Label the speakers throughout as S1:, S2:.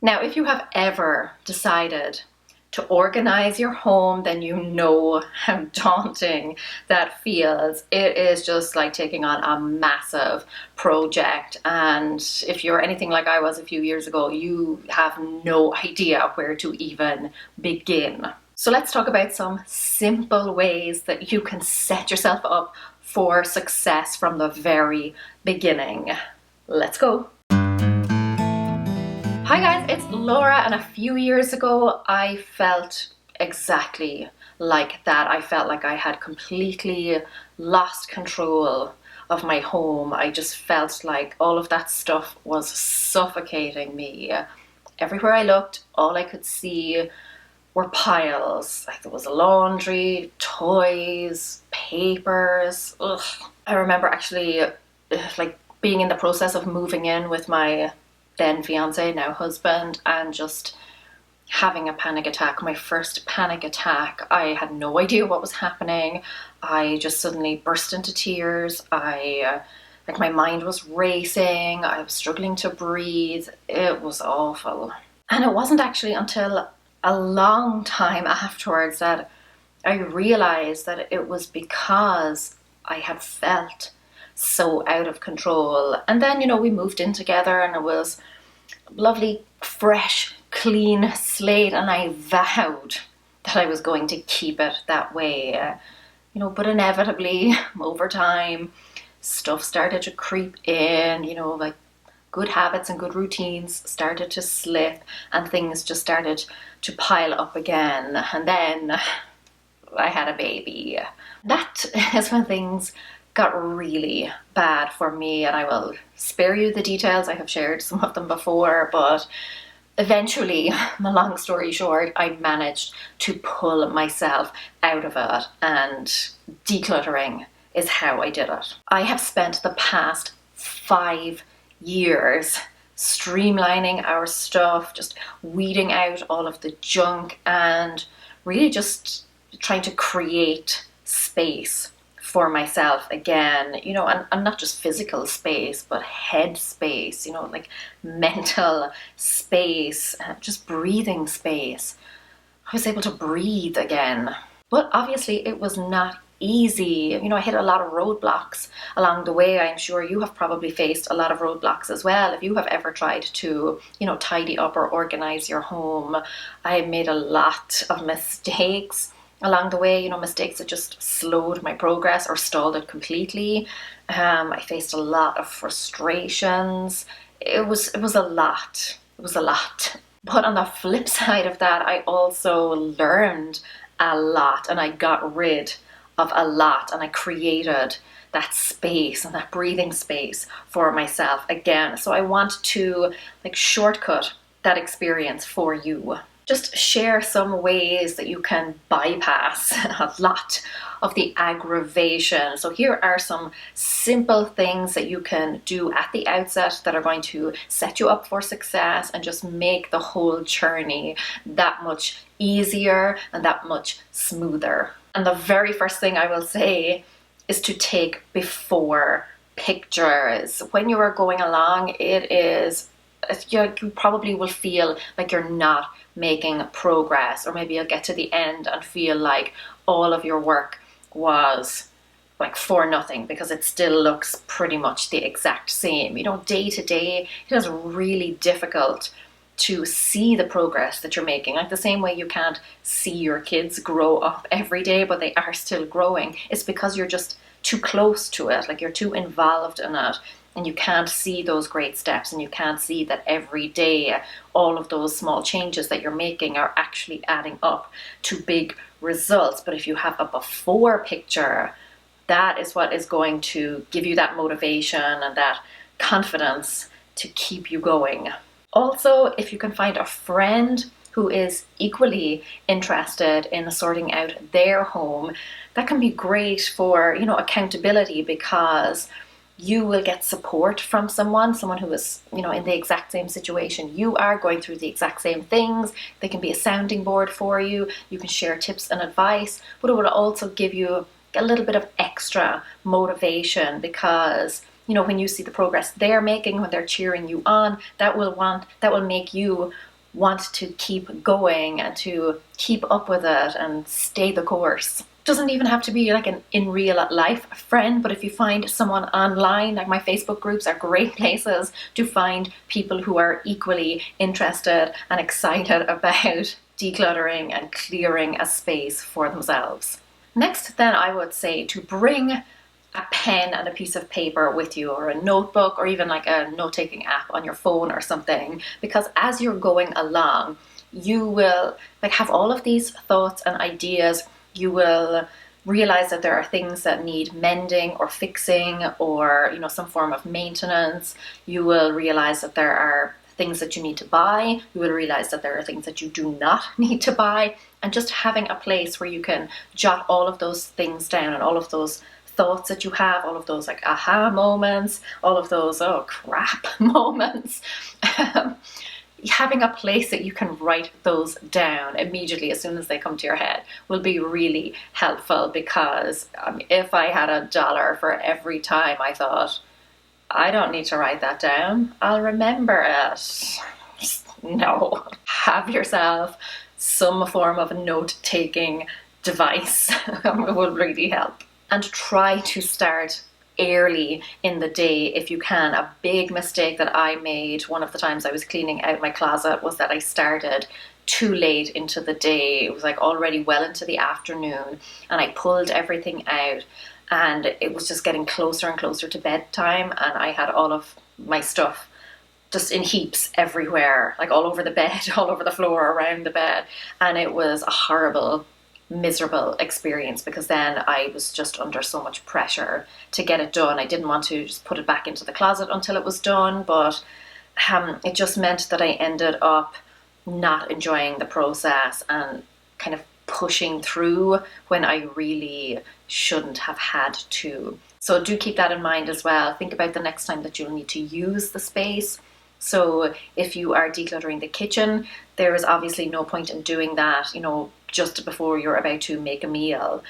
S1: Now, if you have ever decided to organize your home, then you know how daunting that feels. It is just like taking on a massive project. And if you're anything like I was a few years ago, you have no idea where to even begin. So let's talk about some simple ways that you can set yourself up for success from the very beginning. Let's go. Hi guys, it's Laura, and a few years ago I felt exactly like that. I felt like I had completely lost control of my home. I just felt like all of that stuff was suffocating me. Everywhere I looked, all I could see were piles. Like there was laundry, toys, papers. Ugh. I remember actually like being in the process of moving in with my then fiance, now husband, and just having a panic attack. My first panic attack. I had no idea what was happening. I just suddenly burst into tears. Like my mind was racing. I was struggling to breathe. It was awful. And it wasn't actually until a long time afterwards that I realized that it was because I had felt so out of control. And then, we moved in together, and it was a lovely, fresh, clean slate, and I vowed that I was going to keep it that way. But inevitably, over time, stuff started to creep in, like good habits and good routines started to slip, and things just started to pile up again. And then I had a baby. That is when things got really bad for me, and I will spare you the details. I have shared some of them before, but eventually, long story short, I managed to pull myself out of it, and decluttering is how I did it. I have spent the past 5 years streamlining our stuff, just weeding out all of the junk, and really just trying to create space for myself again, and not just physical space, but head space, like mental space, just breathing space. I was able to breathe again. But obviously it was not easy. I hit a lot of roadblocks along the way. I'm sure you have probably faced a lot of roadblocks as well. If you have ever tried to, tidy up or organize your home, I made a lot of mistakes along the way, mistakes that just slowed my progress or stalled it completely. I faced a lot of frustrations. It was a lot. It was a lot. But on the flip side of that, I also learned a lot, and I got rid of a lot, and I created that space and that breathing space for myself again. So I want to shortcut that experience for you. Just share some ways that you can bypass a lot of the aggravation. So here are some simple things that you can do at the outset that are going to set you up for success and just make the whole journey that much easier and that much smoother. And the very first thing I will say is to take before pictures. When you are going along, you probably will feel like you're not making progress, or maybe you'll get to the end and feel like all of your work was for nothing, because it still looks pretty much the exact same. Day to day, it is really difficult to see the progress that you're making. Like the same way you can't see your kids grow up every day, but they are still growing. It's because you're just too close to it, like you're too involved in it. And you can't see those great steps, and you can't see that every day all of those small changes that you're making are actually adding up to big results. But if you have a before picture, that is what is going to give you that motivation and that confidence to keep you going. Also, if you can find a friend who is equally interested in sorting out their home, that can be great for, accountability, because you will get support from someone who is, in the exact same situation. You are going through the exact same things. They can be a sounding board for you. You can share tips and advice, but it will also give you a little bit of extra motivation, because, when you see the progress they're making, when they're cheering you on, that will make you want to keep going and to keep up with it and stay the course. Doesn't even have to be like an in real life friend, but if you find someone online, like my Facebook groups are great places to find people who are equally interested and excited about decluttering and clearing a space for themselves. Next, then, I would say to bring a pen and a piece of paper with you, or a notebook, or even like a note-taking app on your phone or something, because as you're going along, you will like have all of these thoughts and ideas. You will realize that there are things that need mending or fixing, or some form of maintenance. You will realize that there are things that you need to buy. You will realize that there are things that you do not need to buy. And just having a place where you can jot all of those things down, and all of those thoughts that you have, all of those like aha moments, all of those oh crap moments. Having a place that you can write those down immediately as soon as they come to your head will be really helpful, because if I had $1 for every time I thought, I don't need to write that down, I'll remember it. No. Have yourself some form of note-taking device. It will really help. And try to start early in the day if you can. A big mistake that I made one of the times I was cleaning out my closet was that I started too late into the day. It was like already well into the afternoon, and I pulled everything out, and it was just getting closer and closer to bedtime, and I had all of my stuff just in heaps everywhere, like all over the bed, all over the floor, around the bed, and it was a horrible, miserable experience, because then I was just under so much pressure to get it done. I didn't want to just put it back into the closet until it was done, but it just meant that I ended up not enjoying the process and kind of pushing through when I really shouldn't have had to. So do keep that in mind as well. Think about the next time that you'll need to use the space. So if you are decluttering the kitchen, there is obviously no point in doing that, just before you're about to make a meal.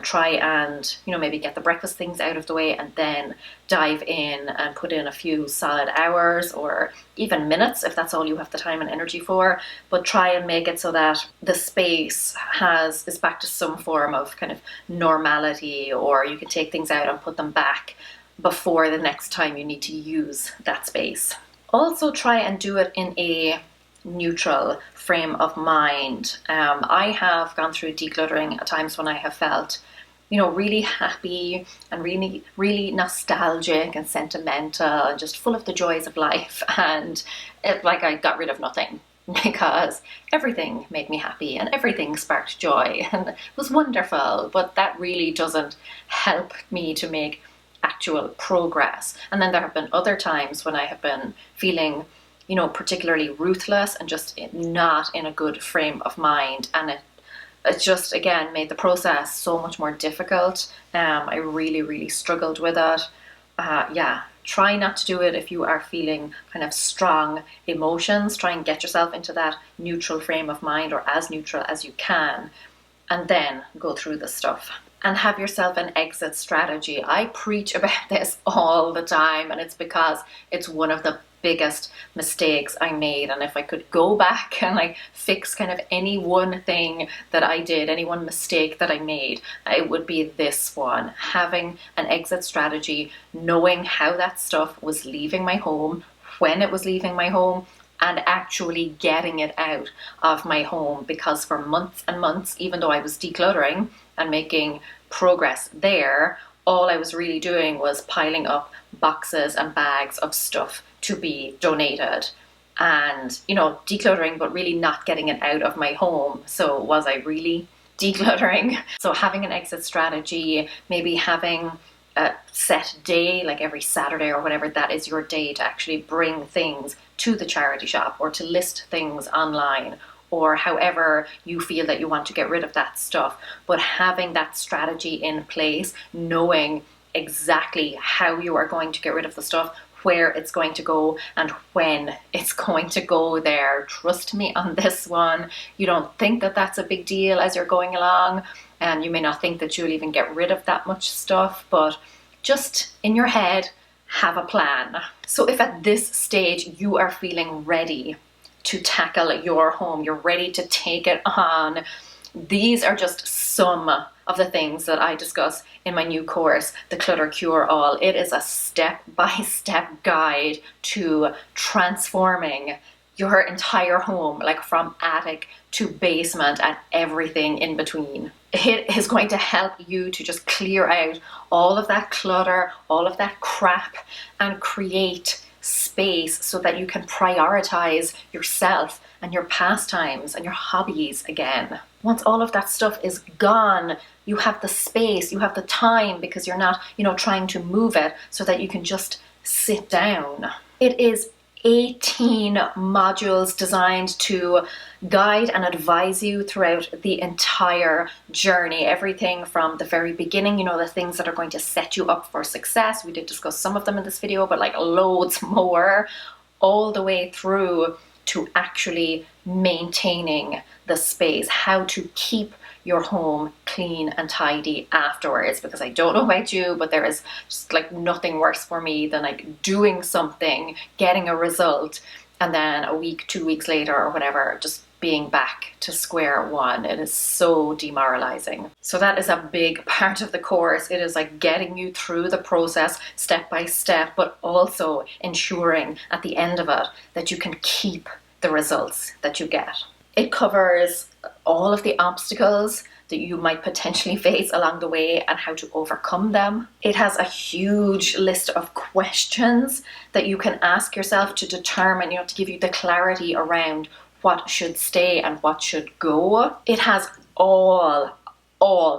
S1: Try and, maybe get the breakfast things out of the way, and then dive in and put in a few solid hours, or even minutes if that's all you have the time and energy for. But try and make it so that the space is back to some form of kind of normality, or you can take things out and put them back before the next time you need to use that space. Also try and do it in a neutral frame of mind. I have gone through decluttering at times when I have felt, really happy and really, really nostalgic and sentimental and just full of the joys of life. And like I got rid of nothing, because everything made me happy and everything sparked joy and it was wonderful. But that really doesn't help me to make actual progress. And then there have been other times when I have been feeling, particularly ruthless and just not in a good frame of mind. And it just, again, made the process so much more difficult. I really, really struggled with it. Try not to do it if you are feeling kind of strong emotions. Try and get yourself into that neutral frame of mind, or as neutral as you can, and then go through the stuff. And have yourself an exit strategy. I preach about this all the time, and it's because it's one of the biggest mistakes I made. And if I could go back and like fix kind of any one thing that I did, any one mistake that I made, it would be this one. Having an exit strategy, knowing how that stuff was leaving my home, when it was leaving my home, and actually getting it out of my home. Because for months and months, even though I was decluttering and making progress there, all I was really doing was piling up boxes and bags of stuff to be donated, and decluttering, but really not getting it out of my home. So was I really decluttering? So having an exit strategy, maybe having a set day, like every Saturday or whatever, that is your day to actually bring things to the charity shop, or to list things online, or however you feel that you want to get rid of that stuff. But having that strategy in place, knowing exactly how you are going to get rid of the stuff, where it's going to go, and when it's going to go there. Trust me on this one. You don't think that that's a big deal as you're going along, and you may not think that you'll even get rid of that much stuff, but just in your head, have a plan. So if at this stage you are feeling ready to tackle your home. You're ready to take it on. These are just some of the things that I discuss in my new course, The Clutter Cure-All. It is a step-by-step guide to transforming your entire home, like from attic to basement and everything in between. It is going to help you to just clear out all of that clutter, all of that crap, and create space so that you can prioritize yourself and your pastimes and your hobbies again. Once all of that stuff is gone, you have the space, you have the time, because you're not, trying to move it, so that you can just sit down. It is 18 modules designed to guide and advise you throughout the entire journey. Everything from the very beginning, the things that are going to set you up for success. We did discuss some of them in this video, but like loads more, all the way through to actually maintaining the space, how to keep your home clean and tidy afterwards. Because I don't know about you, but there is just like nothing worse for me than like doing something, getting a result, and then a week, 2 weeks later or whatever, just being back to square one. It is so demoralizing. So that is a big part of the course. It is like getting you through the process step by step, but also ensuring at the end of it that you can keep the results that you get. It covers all of the obstacles that you might potentially face along the way and how to overcome them. It has a huge list of questions that you can ask yourself to determine, to give you the clarity around what should stay and what should go. It has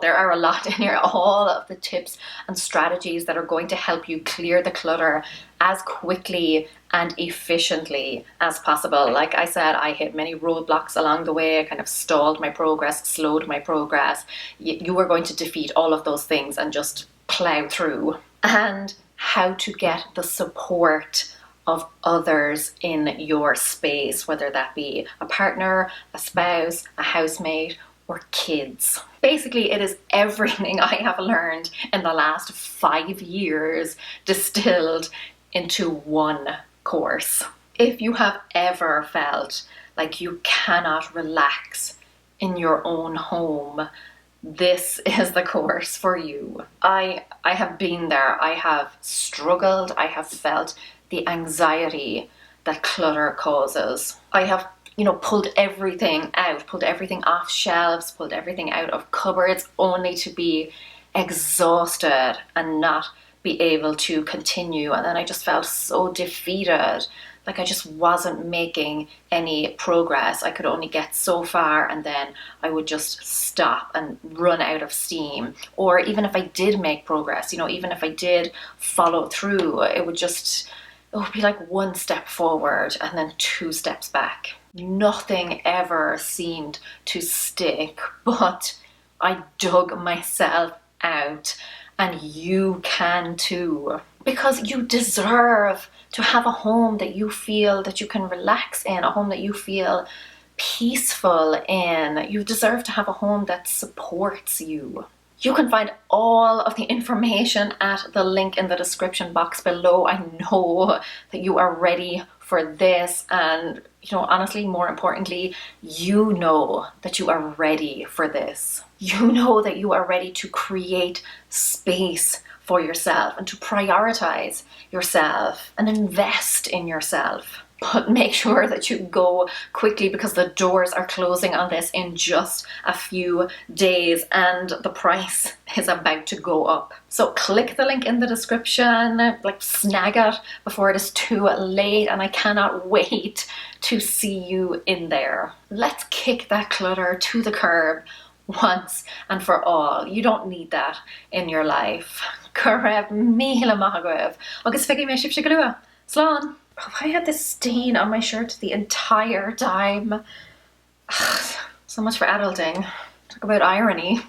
S1: there are a lot in here, all of the tips and strategies that are going to help you clear the clutter as quickly and efficiently as possible. Like I said, I hit many roadblocks along the way. I kind of stalled my progress, slowed my progress. You are going to defeat all of those things and just plow through. And how to get the support of others in your space, whether that be a partner, a spouse, a housemate, or kids. Basically, it is everything I have learned in the last 5 years distilled into one course. If you have ever felt like you cannot relax in your own home, this is the course for you. I have been there. I have struggled. I have felt the anxiety that clutter causes. I have pulled everything out, pulled everything off shelves, pulled everything out of cupboards, only to be exhausted and not be able to continue. And then I just felt so defeated, like I just wasn't making any progress. I could only get so far, and then I would just stop and run out of steam. Or even if I did make progress, even if I did follow through, it would be like 1 step forward and then 2 steps back. Nothing ever seemed to stick, but I dug myself out, and you can too. Because you deserve to have a home that you feel that you can relax in, a home that you feel peaceful in. You deserve to have a home that supports you. You can find all of the information at the link in the description box below. I know that you are ready for this, and honestly, more importantly, you know that you are ready for this. You know that you are ready to create space for yourself and to prioritize yourself and invest in yourself. But make sure that you go quickly, because the doors are closing on this in just a few days and the price is about to go up. So click the link in the description, snag it before it is too late, and I cannot wait to see you in there. Let's kick that clutter to the curb once and for all. You don't need that in your life. Correct, míle maith agaibh. Agus feicim mé sibh go luath. Slán. I had this stain on my shirt the entire time. So much for adulting. Talk about irony.